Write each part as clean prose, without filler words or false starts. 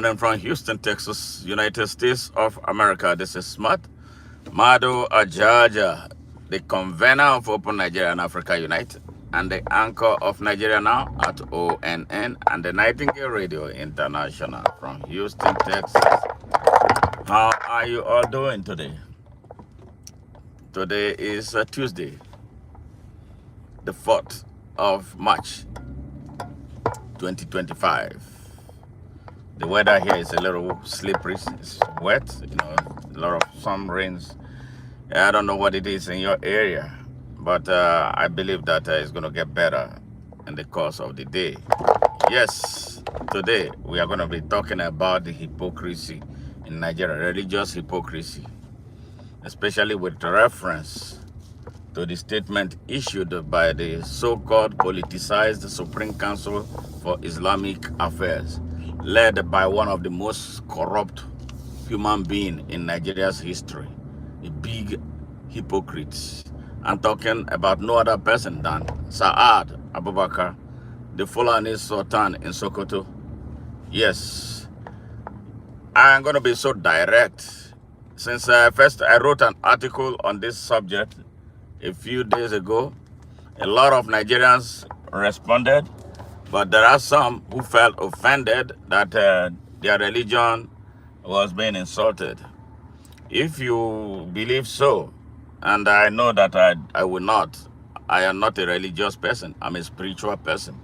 Morning from Houston, Texas, United States of America. This is Smart Mado Ajaja, the convener of Open Nigeria and Africa Unite, and the anchor of Nigeria Now at ONN and the Nightingale Radio International from Houston, Texas. How are you all doing today? Today is Tuesday, the 4th of March, 2025. The weather here is a little slippery, it's wet, a lot of some rains. I don't know what it is in your area, but I believe that it's going to get better in the course of the day. Yes, today we are going to be talking about the hypocrisy in Nigeria, religious hypocrisy, especially with reference to the statement issued by the so-called politicized Supreme Council for Islamic Affairs, led by one of the most corrupt human beings in Nigeria's history, a big hypocrite. I'm talking about no other person than Saad Abubakar, the Fulani Sultan in Sokoto. Yes, I'm going to be so direct. Since first I wrote an article on this subject a few days ago, a lot of Nigerians responded, but there are some who felt offended that their religion was being insulted. If you believe so, and I know that I will not, I am not a religious person, I'm a spiritual person.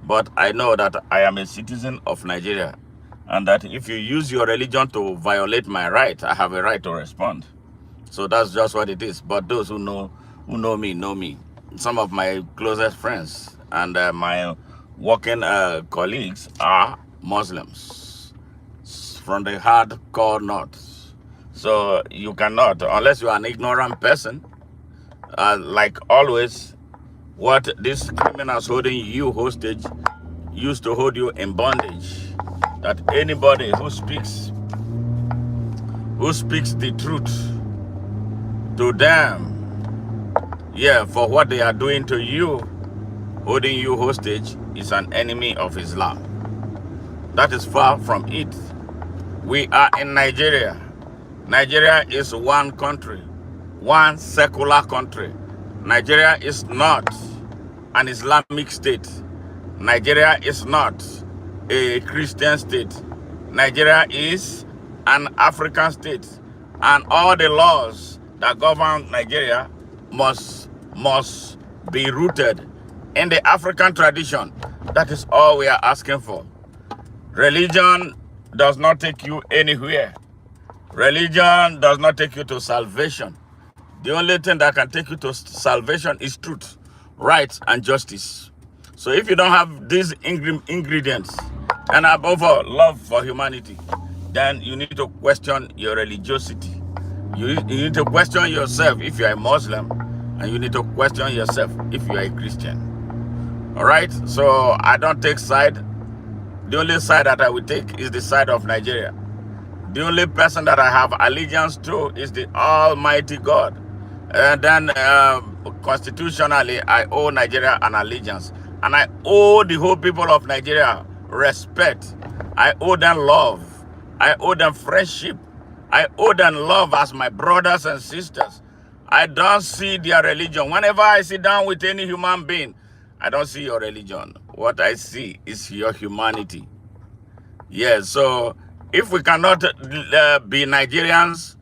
But I know that I am a citizen of Nigeria, and that if you use your religion to violate my right, I have a right to respond. So that's just what it is. But those who know me know me. Some of my closest friends and my working colleagues are Muslims from the hardcore north. So you cannot, unless you are an ignorant person, like always, what these criminals holding you hostage used to hold you in bondage. That anybody who speaks the truth to them, for what they are doing to you, holding you hostage, is an enemy of Islam. That is far from it. We are in Nigeria. Nigeria is one country, one secular country. Nigeria is not an Islamic state. Nigeria is not a Christian state. Nigeria is an African state. And all the laws that govern Nigeria must be rooted in the African tradition. That is all we are asking for. Religion does not take you anywhere. Religion does not take you to salvation. The only thing that can take you to salvation is truth, right, and justice. So if you don't have these ingredients, and above all, love for humanity, then you need to question your religiosity. You need to question yourself if you are a Muslim, and you need to question yourself if you are a Christian. All right? So I don't take side. The only side that I will take is the side of Nigeria. The only person that I have allegiance to is the Almighty God. And then constitutionally, I owe Nigeria an allegiance. And I owe the whole people of Nigeria respect. I owe them love. I owe them friendship. I owe them love as my brothers and sisters. I don't see their religion. Whenever I sit down with any human being, I don't see your religion. What I see is your humanity. Yes, so if we cannot be Nigerians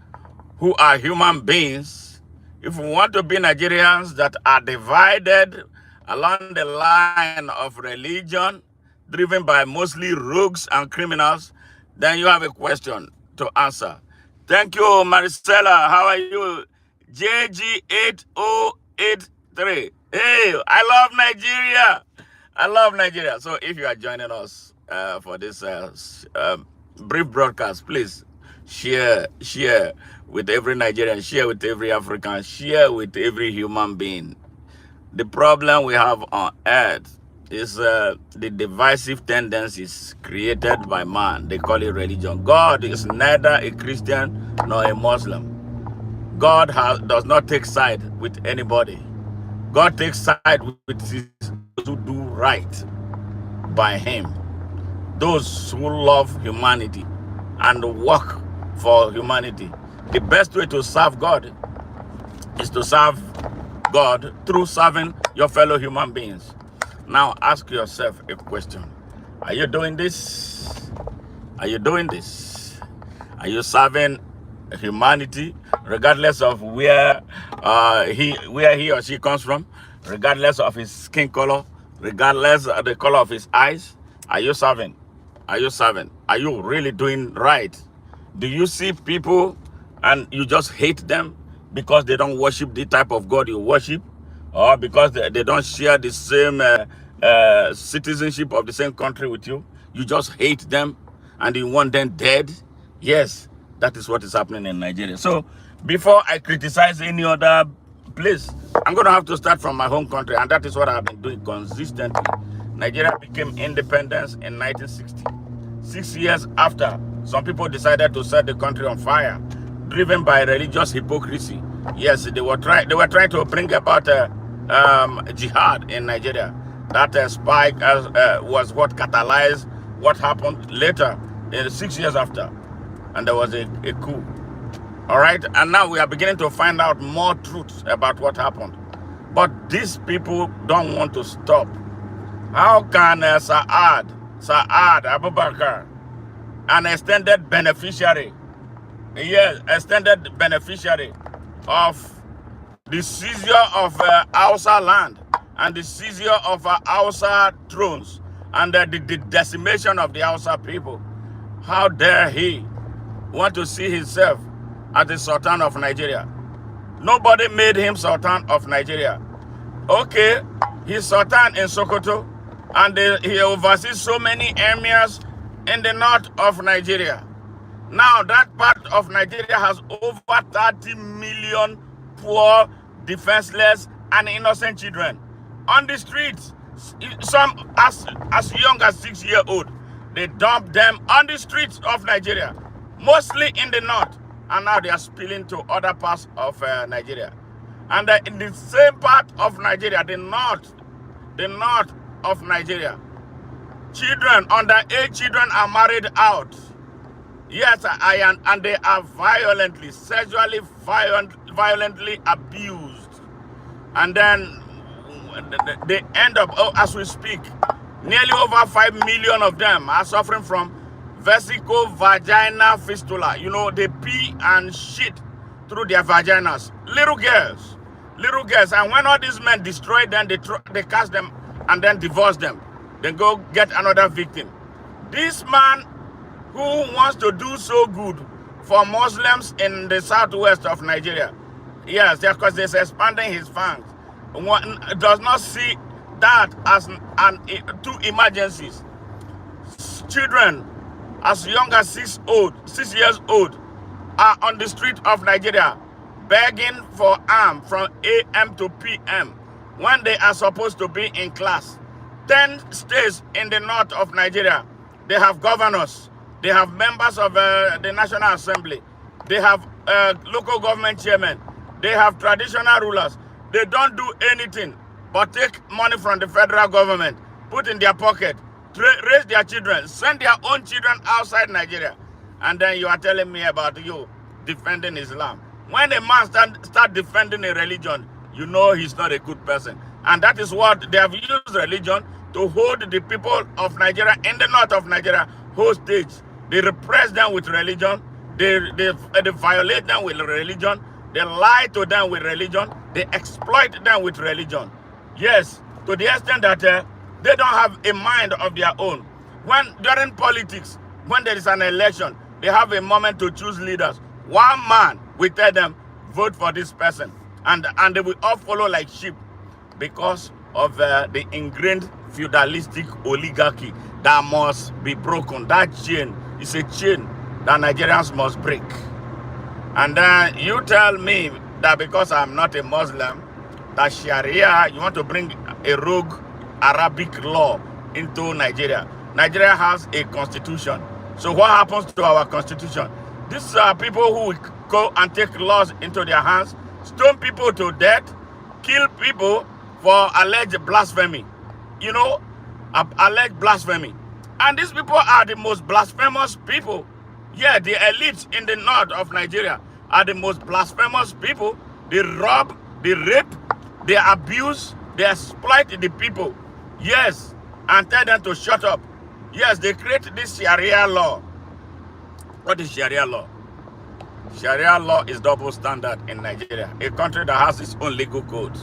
who are human beings, if we want to be Nigerians that are divided along the line of religion, driven by mostly rogues and criminals, then you have a question to answer. Thank you, Maricela. How are you? JG8083. Hey, I love Nigeria. I love Nigeria. So if you are joining us for this brief broadcast, please share with every Nigerian, share with every African, share with every human being. The problem we have on earth is the divisive tendencies created by man. They call it religion. God is neither a Christian nor a Muslim. God does not take side with anybody. God takes side with those who do right by him. those who love humanity and work for humanity. The best way to serve God is to serve God through serving your fellow human beings. Now ask yourself a question. Are you doing this? Are you doing this? Are you serving humanity regardless of where he or she comes from, regardless of his skin color, regardless of the color of his eyes? Are you serving? Are you serving? Are you really doing right? Do you see people and you just hate them because they don't worship the type of God you worship, or because they don't share the same citizenship of the same country with you? You just hate them and you want them dead? Yes, that is what is happening in Nigeria. So before I criticize any other place, I'm going to have to start from my home country, and that is what I've been doing consistently. Nigeria became independence in 1960. 6 years after, some people decided to set the country on fire, driven by religious hypocrisy. Yes, they were trying to bring about jihad in Nigeria. That spike was what catalyzed what happened later, 6 years after, and there was a coup. All right, and now we are beginning to find out more truths about what happened. But these people don't want to stop. How can Saad Abubakar, an extended beneficiary, of the seizure of Hausa land and the seizure of Hausa thrones and the decimation of the Hausa people, how dare he want to see himself as the Sultan of Nigeria? Nobody made him Sultan of Nigeria. Okay, he's Sultan in Sokoto, and he oversees so many emirs in the north of Nigeria. Now that part of Nigeria has over 30 million poor, defenseless, and innocent children on the streets. Some as young as 6 years old. They dump them on the streets of Nigeria, mostly in the north, and now they are spilling to other parts of Nigeria. And in the same part of Nigeria, the north of Nigeria, children, underage children are married out. Yes, and they are sexually violently abused. And then they end up, as we speak, nearly over 5 million of them are suffering from vesico-vaginal fistula. You know, they pee and shit through their vaginas. Little girls. And when all these men destroy them, they cast them and then divorce them. Then go get another victim. This man who wants to do so good for Muslims in the southwest of Nigeria, yes, because he's expanding his funds, does not see that as two emergencies. Children as young as 6 years old are on the street of Nigeria begging for arms from AM to PM when they are supposed to be in class. 10 states in the north of Nigeria, they have governors, they have members of the National Assembly, they have local government chairmen, they have traditional rulers. They don't do anything but take money from the federal government, put in their pocket, raise their children, send their own children outside Nigeria. And then you are telling me about you defending Islam. When a man start defending a religion, you know he's not a good person. And that is what they have used religion to hold the people of Nigeria in the north of Nigeria hostage. They repress them with religion. They violate them with religion. They lie to them with religion. They exploit them with religion. Yes, to the extent that they don't have a mind of their own. When during politics, when there is an election, they have a moment to choose leaders. One man will tell them, vote for this person. And they will all follow like sheep because of the ingrained feudalistic oligarchy that must be broken. That chain is a chain that Nigerians must break. And then you tell me that because I'm not a Muslim, that Sharia, you want to bring a rogue Arabic law into Nigeria. Nigeria has a constitution. So what happens to our constitution? These are people who go and take laws into their hands, stone people to death, kill people for alleged blasphemy. You know, alleged blasphemy. And these people are the most blasphemous people. Yeah, the elites in the north of Nigeria are the most blasphemous people. They rob, they rape, they abuse, they exploit the people. Yes, and tell them to shut up. Yes, they create this Sharia law. What is Sharia law? Sharia law is double standard in Nigeria, a country that has its own legal codes.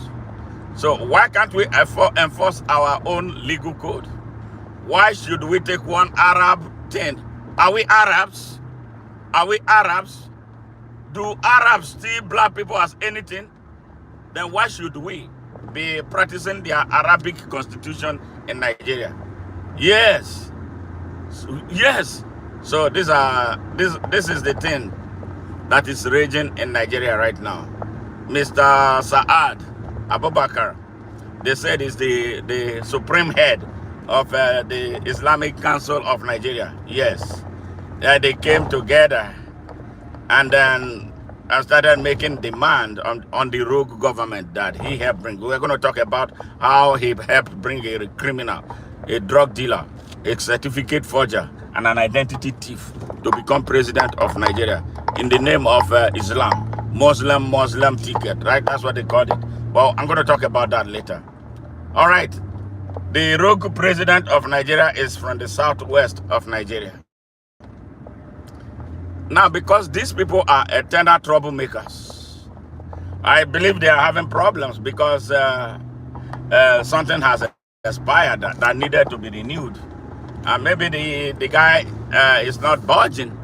So why can't we enforce our own legal code? Why should we take one Arab thing? Are we Arabs? Are we Arabs? Do Arabs see black people as anything? Then why should we be practicing their Arabic constitution in Nigeria? Yes. Yes. So this is the thing that is raging in Nigeria right now. Mr. Saad Abubakar, they said is the supreme head of the Islamic Council of Nigeria. Yes. They came together and then started making demand on the rogue government that he helped bring. We're going to talk about how he helped bring a criminal, a drug dealer, a certificate forger, and an identity thief to become president of Nigeria in the name of Islam. Muslim ticket, right? That's what they called it. Well, I'm going to talk about that later. All right. The rogue president of Nigeria is from the southwest of Nigeria. Now, because these people are eternal troublemakers, I believe they are having problems because something has expired that needed to be renewed. And maybe the guy is not budging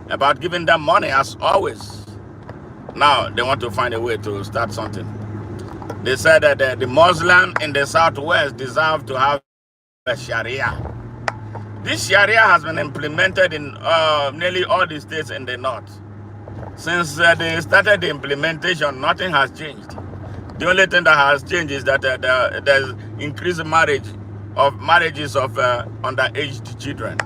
about giving them money as always. Now, they want to find a way to start something. They said that the Muslim in the southwest deserve to have a Sharia. This Sharia has been implemented in nearly all the states in the north. Since they started the implementation, nothing has changed. The only thing that has changed is that there's increased marriages of underage children.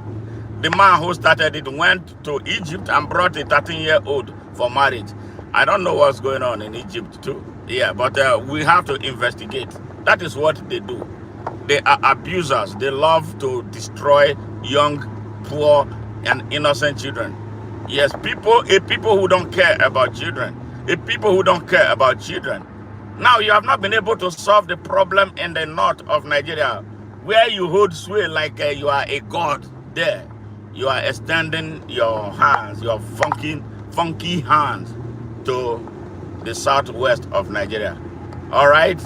The man who started it went to Egypt and brought a 13-year-old for marriage. I don't know what's going on in Egypt too. Yeah, but we have to investigate. That is what they do. They are abusers. They love to destroy young, poor, and innocent children. Yes, people who don't care about children. People who don't care about children. Now, you have not been able to solve the problem in the north of Nigeria, where you hold sway like you are a god there. You are extending your hands, your funky hands to the southwest of Nigeria. All right?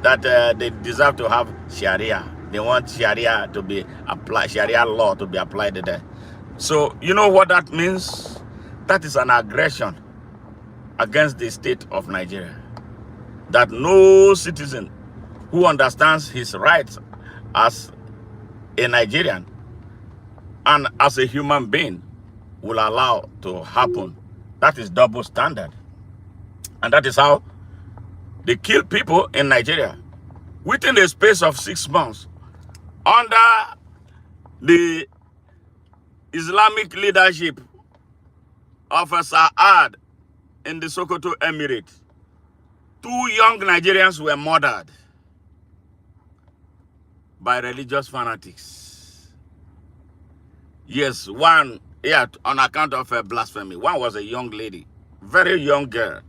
That they deserve to have Sharia. They want Sharia to be applied, Sharia law to be applied there. So, you know what that means? That is an aggression against the state of Nigeria. That no citizen who understands his rights as a Nigerian and as a human being will allow to happen. That is double standard. And that is how they kill people in Nigeria within a space of 6 months under the Islamic leadership of Saad in the Sokoto Emirate. 2 young Nigerians were murdered by religious fanatics. Yes, one, on account of blasphemy. One was a young lady, very young girl,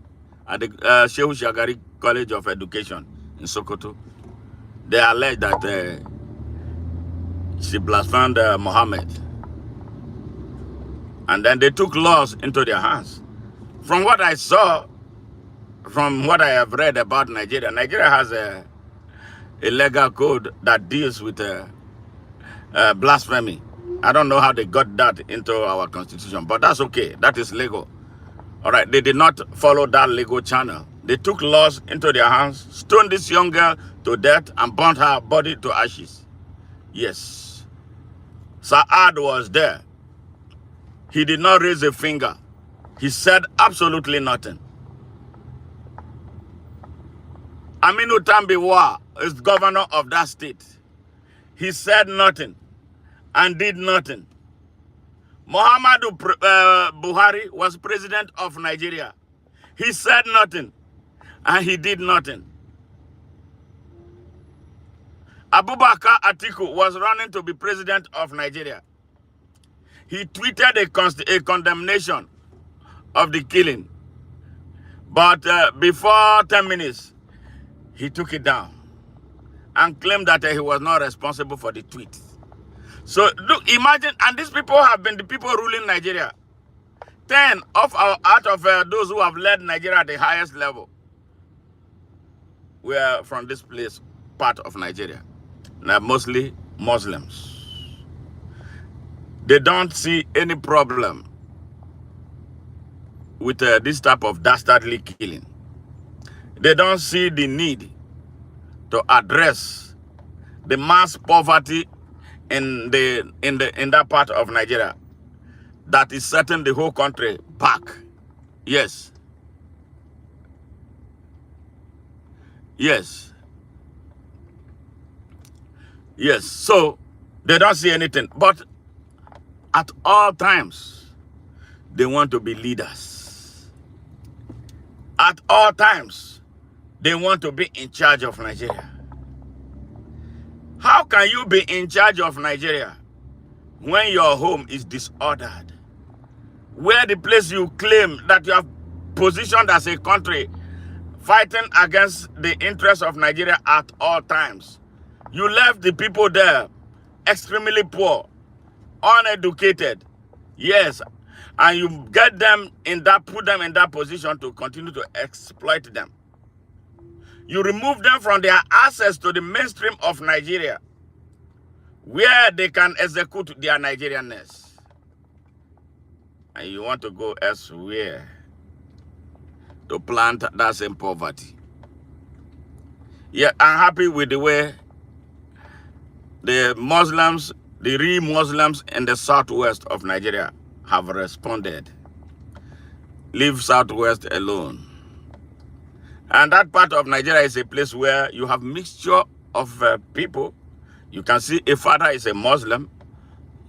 at the Shehu Shagari College of Education in Sokoto. They allege that she blasphemed Muhammad. And then they took laws into their hands. From what I saw, from what I have read about Nigeria, Nigeria has a legal code that deals with blasphemy. I don't know how they got that into our constitution, but that's okay. That is legal. All right, they did not follow that legal channel. They took laws into their hands, stoned this young girl to death, and burnt her body to ashes. Yes. Saad was there. He did not raise a finger. He said absolutely nothing. Aminu Tambiwa is governor of that state. He said nothing and did nothing. Muhammadu Buhari was president of Nigeria. He said nothing and he did nothing. Abubakar Atiku was running to be president of Nigeria. He tweeted a condemnation of the killing. But before 10 minutes, he took it down and claimed that he was not responsible for the tweet. So look, imagine, and these people have been the people ruling Nigeria. 10 out of those who have led Nigeria at the highest level were from this part of Nigeria. Now, mostly Muslims. They don't see any problem with this type of dastardly killing. They don't see the need to address the mass poverty in that part of Nigeria that is setting the whole country back. Yes. Yes. Yes. So they don't see anything. But at all times, they want to be leaders. At all times, they want to be in charge of Nigeria. How can you be in charge of Nigeria when your home is disordered? Where the place you claim that you have positioned as a country fighting against the interests of Nigeria at all times. You left the people there extremely poor, uneducated. Yes, and you get them in that, put them in that position to continue to exploit them. You remove them from their access to the mainstream of Nigeria, where they can execute their Nigerianness. And you want to go elsewhere to plant that same poverty. Yeah, I'm happy with the way the Muslims, the real Muslims in the southwest of Nigeria have responded. Leave southwest alone. And that part of Nigeria is a place where you have mixture of people. You can see a father is a Muslim,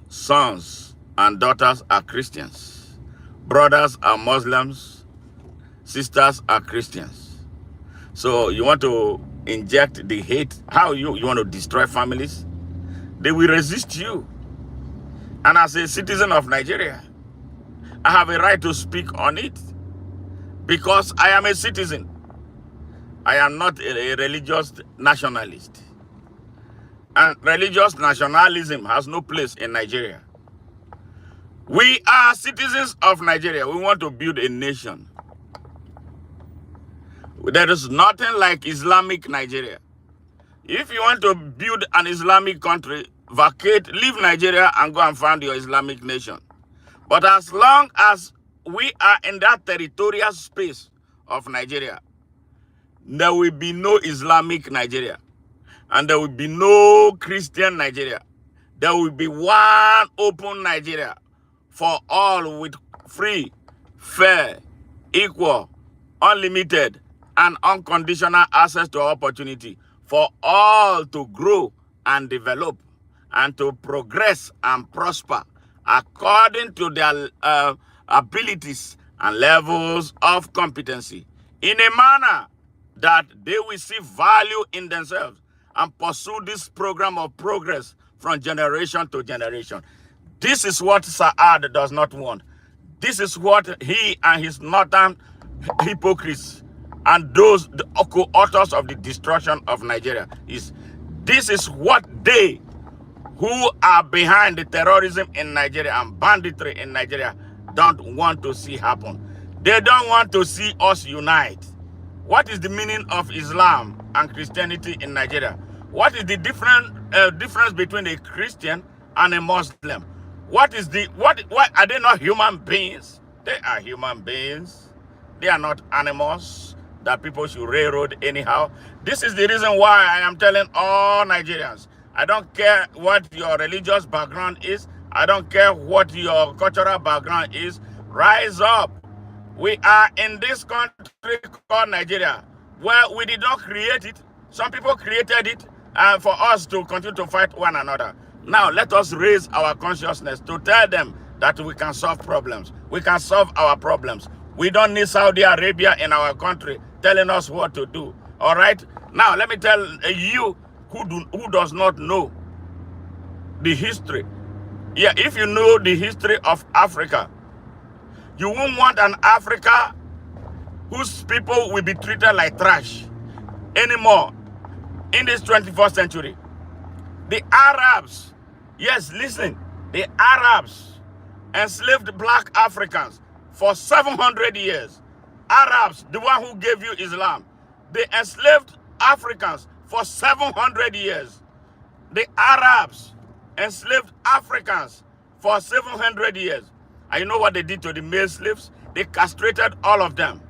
sons and daughters are Christians, brothers are Muslims, sisters are Christians. So you want to inject the hate, how you want to destroy families? They will resist you. And as a citizen of Nigeria, I have a right to speak on it because I am a citizen. I am not a religious nationalist. And religious nationalism has no place in Nigeria. We are citizens of Nigeria. We want to build a nation. There is nothing like Islamic Nigeria. If you want to build an Islamic country, vacate, leave Nigeria and go and found your Islamic nation. But as long as we are in that territorial space of Nigeria, there will be no Islamic Nigeria. And there will be no Christian Nigeria. There will be one open Nigeria for all with free, fair, equal, unlimited, and unconditional access to opportunity for all to grow and develop and to progress and prosper according to their abilities and levels of competency in a manner that they will see value in themselves and pursue this program of progress from generation to generation. This is what Saad does not want. This is what he and his northern hypocrites and those the co-authors of the destruction of Nigeria is. This is what they who are behind the terrorism in Nigeria and banditry in Nigeria don't want to see happen. They don't want to see us unite. What is the meaning of Islam and Christianity in Nigeria? What is the difference between a Christian and a Muslim? What are they not human beings? They are human beings. They are not animals that people should railroad anyhow. This is the reason why I am telling all Nigerians, I don't care what your religious background is. I don't care what your cultural background is. Rise up. We are in this country called Nigeria, where we did not create it. Some people created it for us to continue to fight one another. Now, let us raise our consciousness to tell them that we can solve problems. We can solve our problems. We don't need Saudi Arabia in our country telling us what to do. All right? Now, let me tell you, who does not know the history. Yeah, if you know the history of Africa, you won't want an Africa whose people will be treated like trash anymore in this 21st century. The Arabs, yes, listen, the Arabs enslaved black Africans for 700 years. Arabs, the one who gave you Islam, they enslaved Africans for 700 years. The Arabs enslaved Africans for 700 years. And you know what they did to the male slaves? They castrated all of them.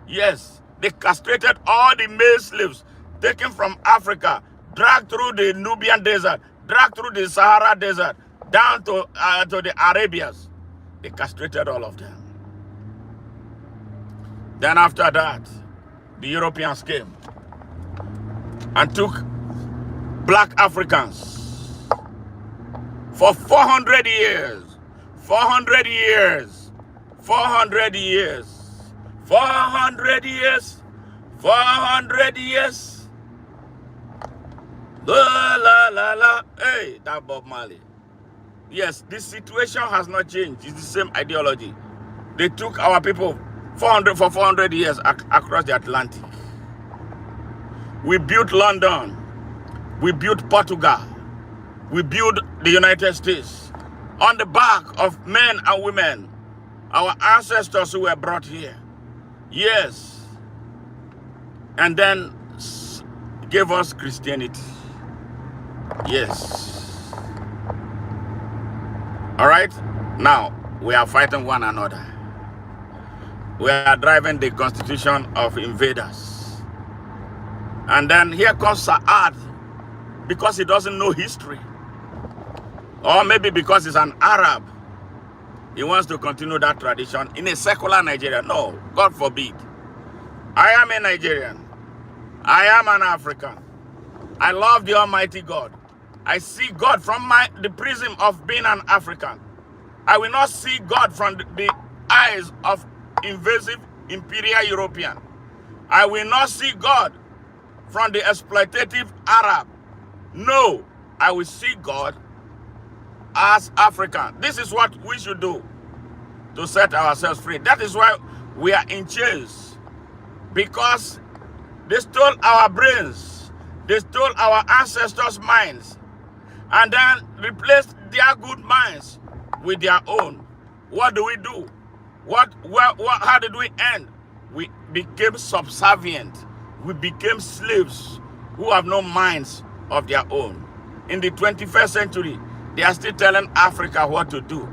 Yes, they castrated all the male slaves taken from Africa, dragged through the Nubian desert, dragged through the Sahara desert, down to the Arabians. They castrated all of them. Then after that, the Europeans came and took black Africans for 400 years. 400 years. 400 years. 400 years. 400 years. La la la la. Hey, that Bob Marley. Yes, this situation has not changed. It's the same ideology. They took our people for 400 years across the Atlantic. We built London. We built Portugal. We built the United States on the back of men and women, our ancestors who were brought here. Yes. And then gave us Christianity. Yes. All right. Now we are fighting one another. We are driving the constitution of invaders. And then here comes Saad, because he doesn't know history. Or maybe because he's an Arab. He wants to continue that tradition in a secular Nigeria. No, God forbid. I am a Nigerian. I am an African. I love the Almighty God. I see God from the prism of being an African. I will not see God from the eyes of invasive imperial European. I will not see God from the exploitative Arab. No, I will see God as African. This is what we should do to set ourselves free. That is why we are in chains, because they stole our brains, they stole our ancestors' minds, and then replaced their good minds with their own. What do? How did we end? We became subservient. We became slaves who have no minds of their own. In the 21st century, they are still telling Africa what to do.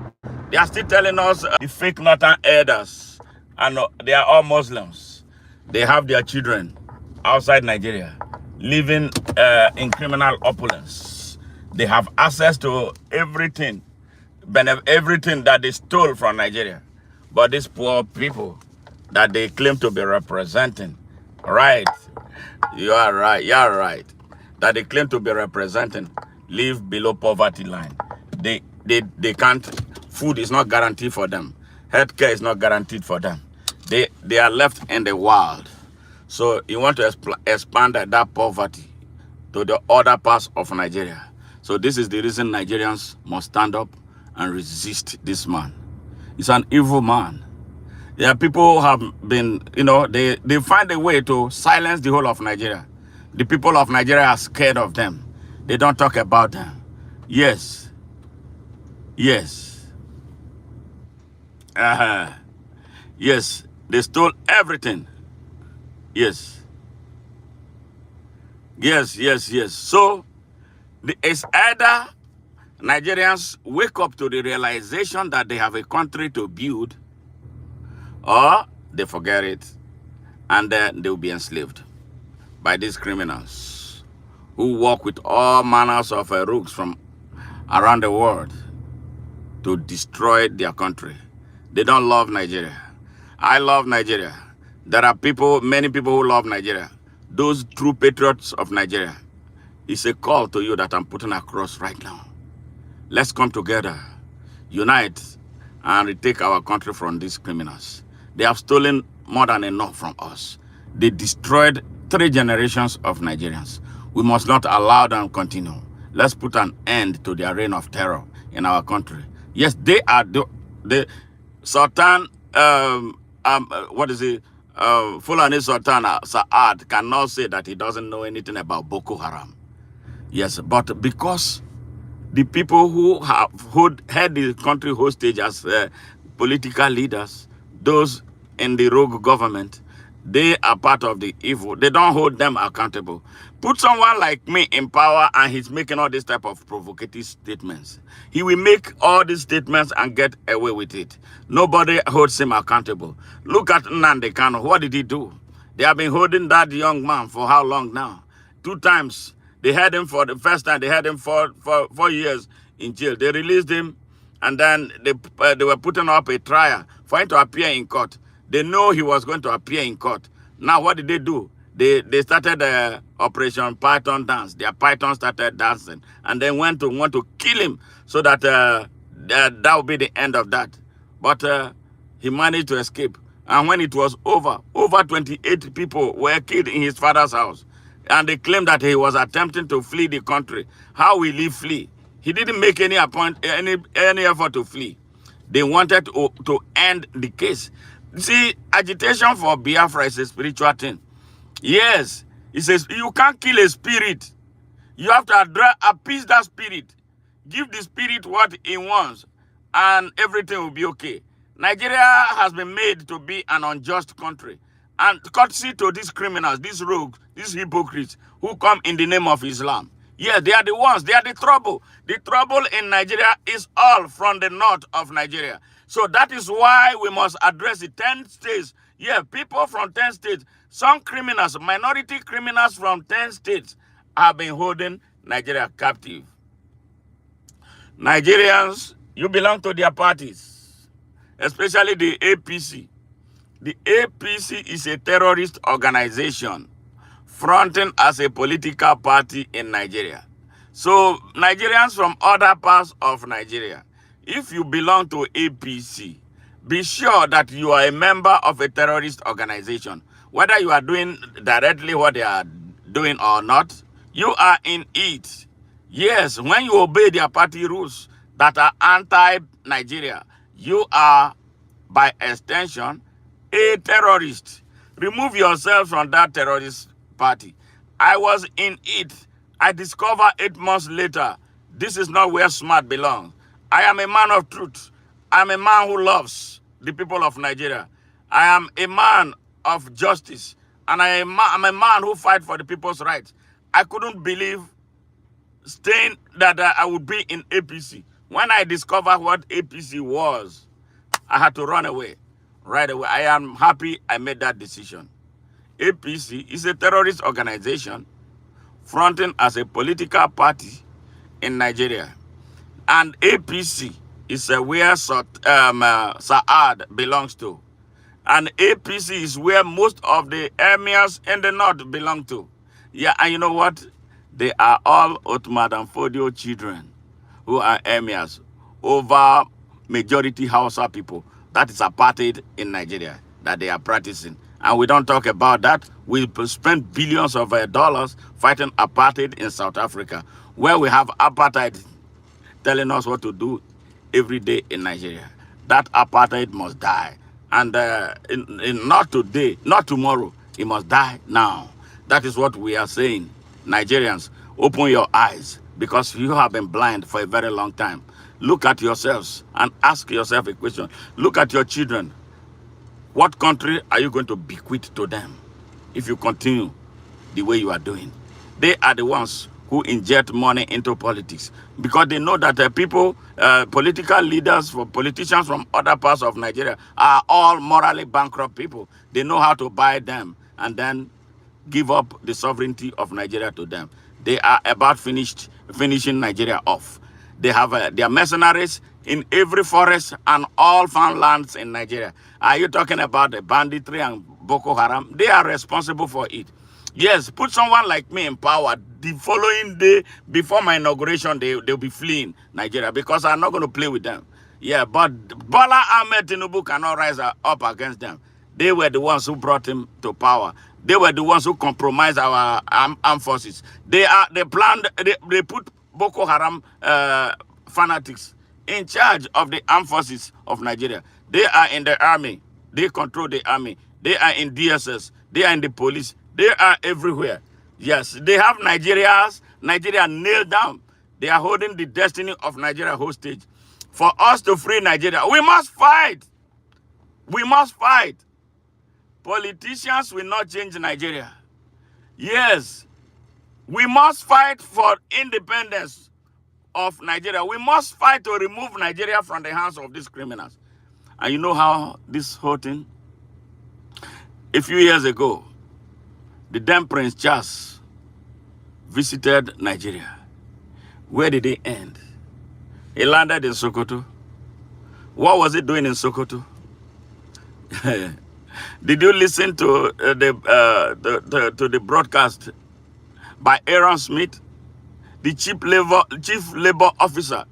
They are still telling us the fake northern elders, and they are all Muslims. They have their children outside Nigeria, living in criminal opulence. They have access to everything that they stole from Nigeria. But these poor people that they claim to be representing, right? You are right. That they claim to be representing live below poverty line. They can't. Food is not guaranteed for them. Healthcare is not guaranteed for them. They are left in the wild. So you want to expand that poverty to the other parts of Nigeria. So this is the reason Nigerians must stand up and resist this man. He's an evil man. Yeah, people have been, they find a way to silence the whole of Nigeria. The people of Nigeria are scared of them. They don't talk about them. Yes. Yes. Yes. They stole everything. Yes. So, it's either Nigerians wake up to the realization that they have a country to build, or they forget it, and then they will be enslaved by these criminals who work with all manners of rooks from around the world to destroy their country. They don't love Nigeria. I love Nigeria. There are many people who love Nigeria. Those true patriots of Nigeria. It's a call to you that I'm putting across right now. Let's come together, unite, and retake our country from these criminals. They have stolen more than enough from us. They destroyed 3 generations of Nigerians. We must not allow them to continue. Let's put an end to their reign of terror in our country. Yes, they are the Sultan. What is it? Fulani Sultan Saad cannot say that he doesn't know anything about Boko Haram. Yes, but because the people who have held the country hostage as political leaders, those in the rogue government, they are part of the evil. They don't hold them accountable. Put someone like me in power and he's making all this type of provocative statements. He will make all these statements and get away with it. Nobody holds him accountable. Look at Nnamdi Kanu. What did he do? They have been holding that young man for how long now? 2 times. They had him for the first time. They had him for 4 years in jail. They released him, and then they were putting up a trial for him to appear in court. They know he was going to appear in court. Now, what did they do? They started Operation Python dance. Their python started dancing, and they want to kill him so that that would be the end of that. But he managed to escape. And when it was over 28 people were killed in his father's house. And they claimed that he was attempting to flee the country. How will he flee? He didn't make any effort to flee. They wanted to end the case. See, agitation for Biafra is a spiritual thing. Yes, he says you can't kill a spirit. You have to appease that spirit. Give the spirit what he wants, and everything will be okay. Nigeria has been made to be an unjust country. And courtesy to these criminals, these rogues, these hypocrites who come in the name of Islam. Yeah, they are the ones. They are the trouble. The trouble in Nigeria is all from the north of Nigeria. So that is why we must address the 10 states. Yeah, people from 10 states. Some criminals, minority criminals from 10 states have been holding Nigeria captive. Nigerians, you belong to their parties, especially the APC. The APC is a terrorist organization fronting as a political party in Nigeria. So Nigerians from other parts of Nigeria, if you belong to APC, be sure that you are a member of a terrorist organization. Whether you are doing directly what they are doing or not, you are in it. Yes, when you obey their party rules that are anti-Nigeria, you are, by extension, a terrorist. Remove yourself from that terrorist party. I was in it. I discovered 8 months later, this is not where smart belongs. I am a man of truth. I'm a man who loves the people of Nigeria. I am a man of justice. And I'm a man who fights for the people's rights. I couldn't believe staying that I would be in APC. When I discovered what APC was, I had to run away. Right away. I am happy I made that decision. APC is a terrorist organization fronting as a political party in Nigeria. And APC is where Saad belongs to. And APC is where most of the emirs in the north belong to. Yeah, and you know what? They are all Ottoman and Fodio children who are emirs over majority Hausa people. That is apartheid in Nigeria that they are practicing. And we don't talk about that. We spend billions of dollars fighting apartheid in South Africa, where we have apartheid telling us what to do every day in Nigeria. That apartheid must die. And not today, not tomorrow. It must die now. That is what we are saying. Nigerians, open your eyes, because you have been blind for a very long time. Look at yourselves and ask yourself a question. Look at your children. What country are you going to bequeath to them if you continue the way you are doing? They are the ones who inject money into politics because they know that political leaders, politicians from other parts of Nigeria are all morally bankrupt people. They know how to buy them and then give up the sovereignty of Nigeria to them. They are about finishing Nigeria off. They have their mercenaries in every forest and all farmlands in Nigeria. Are you talking about the banditry and Boko Haram? They are responsible for it. Yes, put someone like me in power. The following day, before my inauguration, they'll be fleeing Nigeria because I'm not going to play with them. Yeah, but Bola Ahmed Tinubu cannot rise up against them. They were the ones who brought him to power. They were the ones who compromised our armed forces. They planned, they put Boko Haram fanatics in charge of the armed forces of Nigeria. They are in the army. They control the army. They are in DSS. They are in the police. They are everywhere. Yes, they have Nigeria nailed down. They are holding the destiny of Nigeria hostage. For us to free Nigeria, we must fight. We must fight. Politicians will not change Nigeria. Yes, we must fight for independence of Nigeria. We must fight to remove Nigeria from the hands of these criminals. And you know how this whole thing? A few years ago, the then Prince Charles visited Nigeria. Where did he end? He landed in Sokoto. What was he doing in Sokoto? Did you listen to the broadcast by Aaron Smith, the chief labor officer,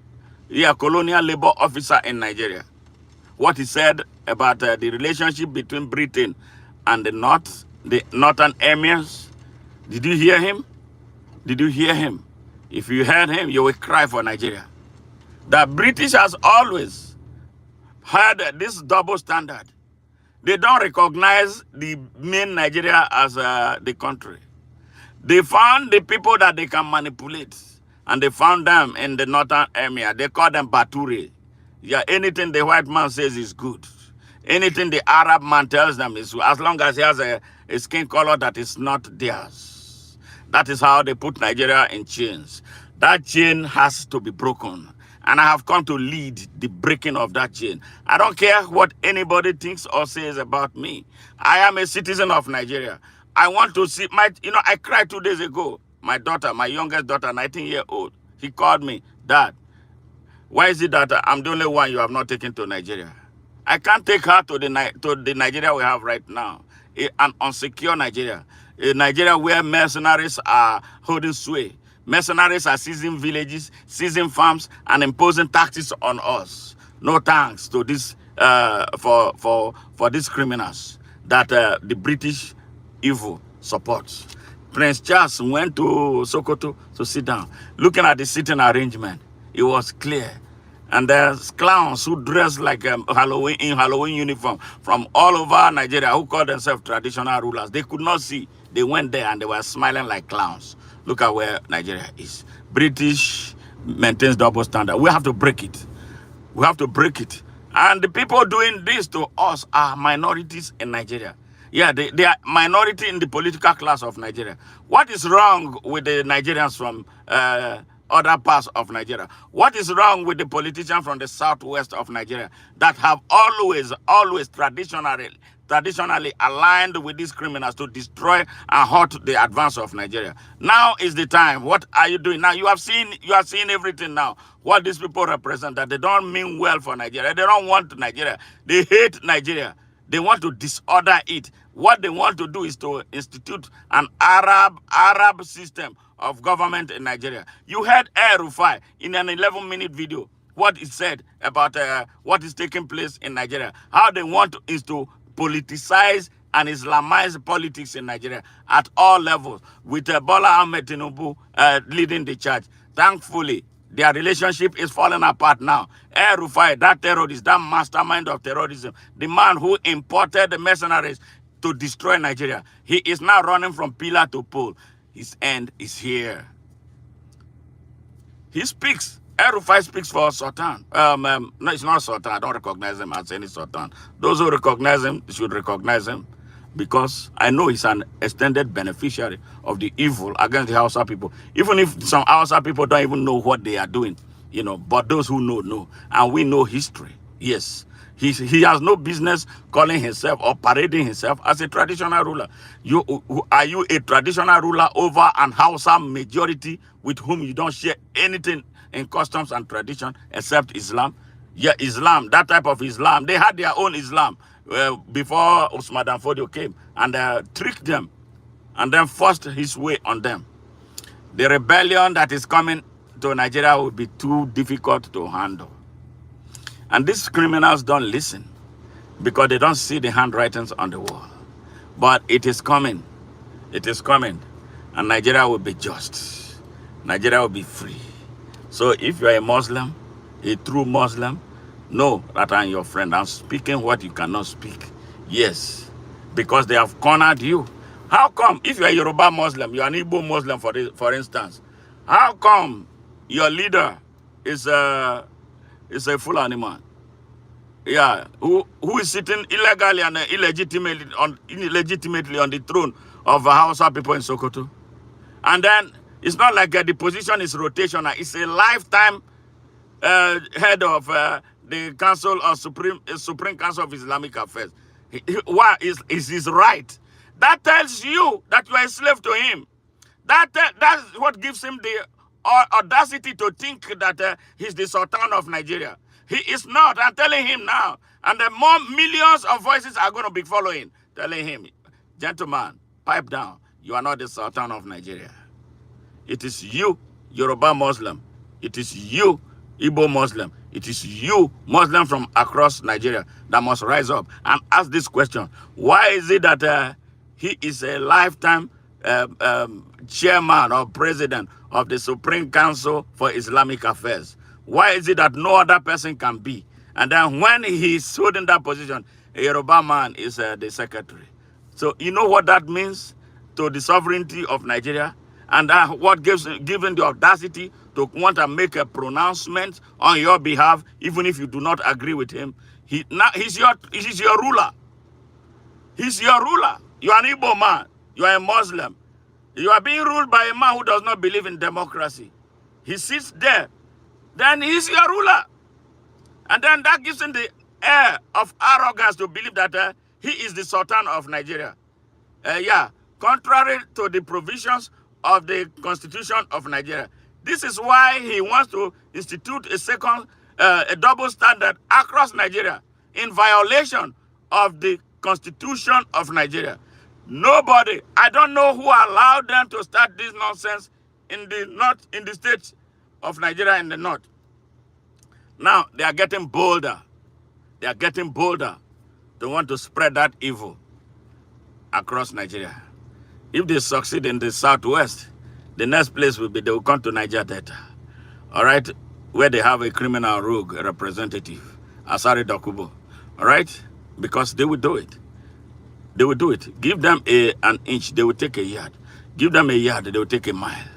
colonial labor officer in Nigeria? What he said about the relationship between Britain and the northern emirs? Did you hear him? Did you hear him? If you heard him, you will cry for Nigeria. The British has always had this double standard. They don't recognize the main Nigeria as the country. They found the people that they can manipulate, and they found them in the northern emir. They call them Bature. Yeah, anything the white man says is good. Anything the Arab man tells them is good, as long as he has a skin color that is not theirs. That is how they put Nigeria in chains. That chain has to be broken. And I have come to lead the breaking of that chain. I don't care what anybody thinks or says about me. I am a citizen of Nigeria. I want to see I cried 2 days ago. My daughter, my youngest daughter, 19-year-old, he called me, Dad, why is it that I'm the only one you have not taken to Nigeria? I can't take her to the Nigeria we have right now, an unsecure Nigeria, a Nigeria where mercenaries are holding sway. Mercenaries are seizing villages, seizing farms, and imposing taxes on us. No thanks to this for these criminals that the British evil supports. Prince Charles went to Sokoto to sit down. Looking at the sitting arrangement, it was clear. And there's clowns who dress like Halloween uniform from all over Nigeria who call themselves traditional rulers. They could not see. They went there and they were smiling like clowns. Look at where Nigeria is. British maintains double standard. We have to break it. We have to break it. And the people doing this to us are minorities in Nigeria. Yeah, they are minority in the political class of Nigeria. What is wrong with the Nigerians from other parts of Nigeria? What is wrong with the politicians from the southwest of Nigeria that have always traditionally aligned with these criminals to destroy and halt the advance of Nigeria? Now is the time. What are you doing now? You are seeing everything now. What these people represent, that they don't mean well for Nigeria. They don't want Nigeria. They hate Nigeria. They want to disorder it. What they want to do is to institute an Arab system of government in Nigeria. You heard Rufai in an 11-minute video what he said about what is taking place in Nigeria. How they want is to politicize and Islamize politics in Nigeria at all levels, with Bola Ahmed Tinubu leading the charge. Thankfully, their relationship is falling apart now. Rufai, that terrorist, that mastermind of terrorism, the man who imported the mercenaries to destroy Nigeria, he is now running from pillar to pole. His end is here. He speaks. Rufai speaks for Sultan. No, it's not Sultan. I don't recognize him as any Sultan. Those who recognize him should recognize him, because I know he's an extended beneficiary of the evil against the Hausa people. Even if some Hausa people don't even know what they are doing, but those who know. And we know history. Yes. He has no business calling himself or parading himself as a traditional ruler. Are you a traditional ruler over an Hausa majority with whom you don't share anything in customs and tradition except Islam? Yeah, Islam, that type of Islam. They had their own Islam before Usman Dan Fodio came and tricked them and then forced his way on them. The rebellion that is coming to Nigeria will be too difficult to handle. And these criminals don't listen because they don't see the handwritings on the wall. But it is coming. It is coming. And Nigeria will be just. Nigeria will be free. So if you are a Muslim, a true Muslim, know that I'm your friend. I'm speaking what you cannot speak. Yes, because they have cornered you. How come, if you are a Yoruba Muslim, you are an Igbo Muslim, for instance, how come your leader is a Fulani man? Yeah, who is sitting illegally and illegitimately on the throne of Hausa people in Sokoto? And then it's not like the position is rotational. It's a lifetime head of the Council of Supreme Council of Islamic Affairs. Why is his right? That tells you that you are a slave to him. That's what gives him the audacity to think that he's the Sultan of Nigeria. He is not. I'm telling him now. And the more millions of voices are going to be following, telling him, gentleman, pipe down. You are not the Sultan of Nigeria. It is you, Yoruba Muslim. It is you, Igbo Muslim. It is you, Muslim from across Nigeria, that must rise up and ask this question. Why is it that he is a lifetime chairman or president of the Supreme Council for Islamic Affairs? Why is it that no other person can be? And then when he's holding that position, a Yoruba man is the secretary. So you know what that means to the sovereignty of Nigeria? And what given the audacity to want to make a pronouncement on your behalf, even if you do not agree with him. He's your ruler. He's your ruler. You are an Igbo man. You are a Muslim. You are being ruled by a man who does not believe in democracy. He sits there. Then he's your ruler. And then that gives him the air of arrogance to believe that he is the Sultan of Nigeria. Contrary to the provisions of the Constitution of Nigeria. This is why he wants to institute a double standard across Nigeria in violation of the Constitution of Nigeria. Nobody, I don't know who allowed them to start this nonsense in the states of Nigeria in the north. Now, they are getting bolder. They are getting bolder. They want to spread that evil across Nigeria. If they succeed in the southwest, the next place will be they will come to Niger Delta. All right? Where they have a criminal rogue representative, Asari Dokubo. All right? Because they will do it. They will do it. Give them an inch, they will take a yard. Give them a yard, they will take a mile.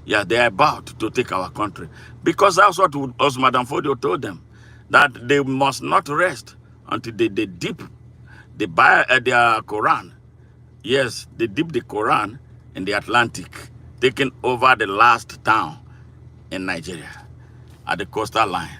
Yeah, they are about to take our country. Because that's what Osman Danfodio told them, that they must not rest until they dip their Quran. Yes, they dip the Quran in the Atlantic, taking over the last town in Nigeria at the coastal line.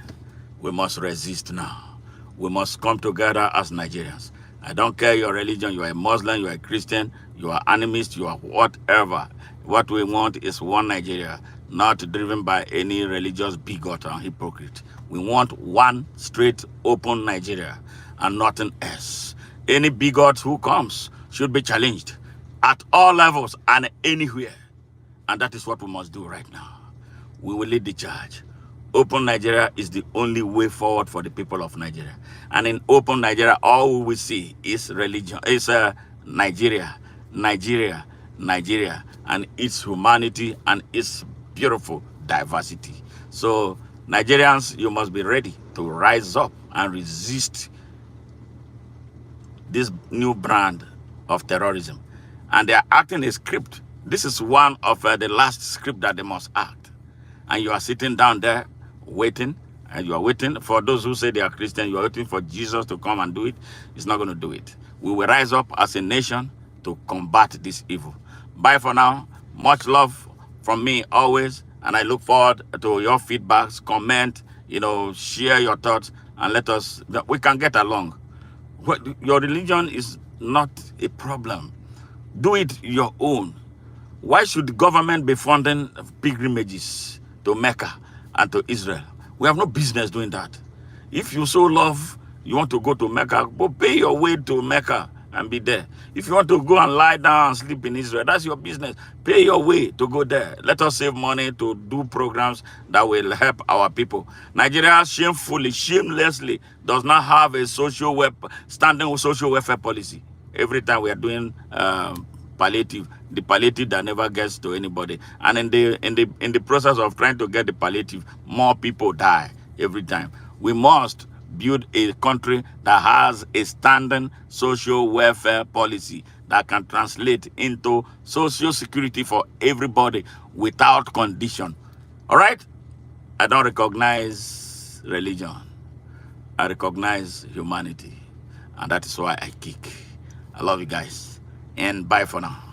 We must resist now. We must come together as Nigerians. I don't care your religion, you are a Muslim, you are a Christian, you are animist, you are whatever. What we want is one Nigeria, not driven by any religious bigot or hypocrite. We want one straight, open Nigeria and nothing else. Any bigot who comes should be challenged at all levels and anywhere. And that is what we must do right now. We will lead the charge. Open Nigeria is the only way forward for the people of Nigeria. And in open Nigeria, all we will see is religion, is Nigeria, and its humanity and its beautiful diversity. So Nigerians, you must be ready to rise up and resist this new brand of terrorism. And they are acting a script. This is one of the last script that they must act. And you are sitting down there waiting, and you are waiting for those who say they are Christian. You are waiting for Jesus to come and do it. He's not going to do it. We will rise up as a nation to combat this evil. Bye for now. Much love from me always. And I look forward to your feedbacks, comment, share your thoughts, and we can get along. Your religion is not a problem. Do it your own. Why should the government be funding pilgrimages to Mecca and to Israel? We have no business doing that. If you so love, you want to go to Mecca, but pay your way to Mecca and be there. If you want to go and lie down and sleep in Israel, that's your business. Pay your way to go there. Let us save money to do programs that will help our people. Nigeria shamelessly does not have a standing social welfare policy. Every time we are doing the palliative that never gets to anybody. And in the process of trying to get the palliative, more people die every time. We must build a country that has a standing social welfare policy that can translate into social security for everybody without condition. All right? I don't recognize religion. I recognize humanity. And that is why I kick. I love you guys. And bye for now.